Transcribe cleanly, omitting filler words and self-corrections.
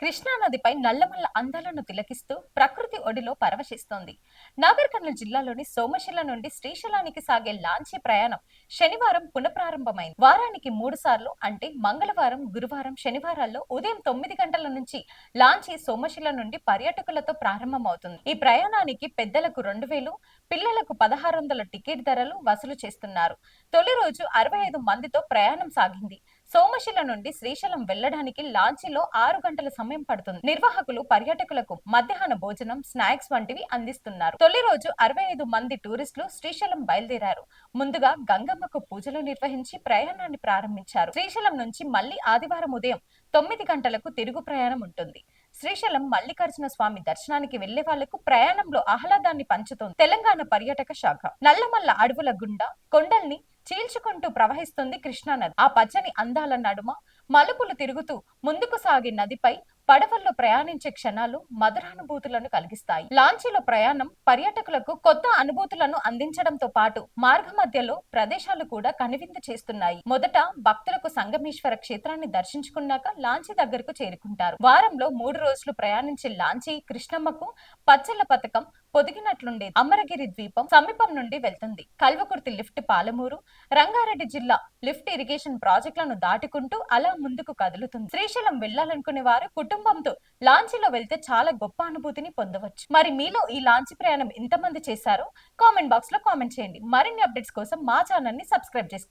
కృష్ణా నదిపై నల్లమల్ల అందాలను తిలకిస్తూ ప్రకృతి ఒడిలో పరవశిస్తోంది. నాగర్ కర్నూలు జిల్లాలోని సోమశిల నుండి శ్రీశైలానికి సాగే లాంచీ ప్రయాణం శనివారం పునఃప్రారంభమైంది. వారానికి 3 సార్లు అంటే మంగళవారం, గురువారం, శనివారాల్లో ఉదయం 9 గంటల నుంచి లాంచీ సోమశిల నుండి పర్యాటకులతో ప్రారంభమవుతుంది. ఈ ప్రయాణానికి పెద్దలకు 2000, పిల్లలకు 1600 టికెట్ ధరలు వసూలు చేస్తున్నారు. తొలి రోజు 65 మందితో ప్రయాణం సాగింది. సోమశిల నుండి శ్రీశైలం వెళ్లడానికి లాంచీలో 6 గంటల సమయం పడుతుంది. నిర్వాహకులు పర్యాటకులకు మధ్యాహ్న భోజనం, స్నాక్స్ వంటివి అందిస్తున్నారు. తొలి రోజు 65 మంది టూరిస్టులు శ్రీశైలం బయలుదేరారు. ముందుగా గంగమ్మకు పూజలు నిర్వహించి ప్రయాణాన్ని ప్రారంభించారు. శ్రీశైలం నుంచి మళ్లీ ఆదివారం ఉదయం 9 గంటలకు తిరుగు ప్రయాణం ఉంటుంది. శ్రీశైలం మల్లికార్జున స్వామి దర్శనానికి వెళ్లే వాళ్లకు ప్రయాణంలో ఆహ్లాదాన్ని పంచుతోంది తెలంగాణ పర్యాటక శాఖ. నల్లమల్ల అడవుల గుండా కొండల్ని చీల్చుకుంటూ ప్రవహిస్తుంది కృష్ణానది. ఆ పచ్చని అందాల నడుమ మలుపులు తిరుగుతూ ముందుకు సాగి నదిపై పడవల్లో ప్రయాణించే క్షణాలు మధురానుభూతులను కలిగిస్తాయి. లాంచీలో ప్రయాణం పర్యాటకులకు కొత్త అనుభూతులను అందించడంతో పాటు మార్గ మధ్యలో ప్రదేశాలు కూడా కనువిందు చేస్తున్నాయి. మొదట భక్తులకు సంగమేశ్వర క్షేత్రాన్ని దర్శించుకున్నాక లాంచీ దగ్గరకు చేరుకుంటారు. వారంలో 3 రోజులు ప్రయాణించే లాంచీ కృష్ణమ్మకు పచ్చల పథకం పొదిగినట్లుండే అమరగిరి ద్వీపం సమీపం నుండి వెళ్తుంది. కల్వకుర్తి లిఫ్ట్ పాలమూరు, రంగారెడ్డి జిల్లా లిఫ్ట్ ఇరిగేషన్ ప్రాజెక్టులను దాటుకుంటూ అలా ముందుకు కదులుతుంది. శ్రీశైలం వెళ్లాలనుకునే వారు కుటుంబంతో లాంచీలో వెళ్తే చాలా గొప్ప అనుభూతిని పొందవచ్చు. మరి మీలో ఈ లాంచీ ప్రయాణం ఎంతమంది చేశారో కామెంట్ బాక్స్ లో కామెంట్ చేయండి. మరిన్ని అప్డేట్స్ కోసం మా ఛానల్ ని సబ్స్క్రైబ్ చేసుకోండి.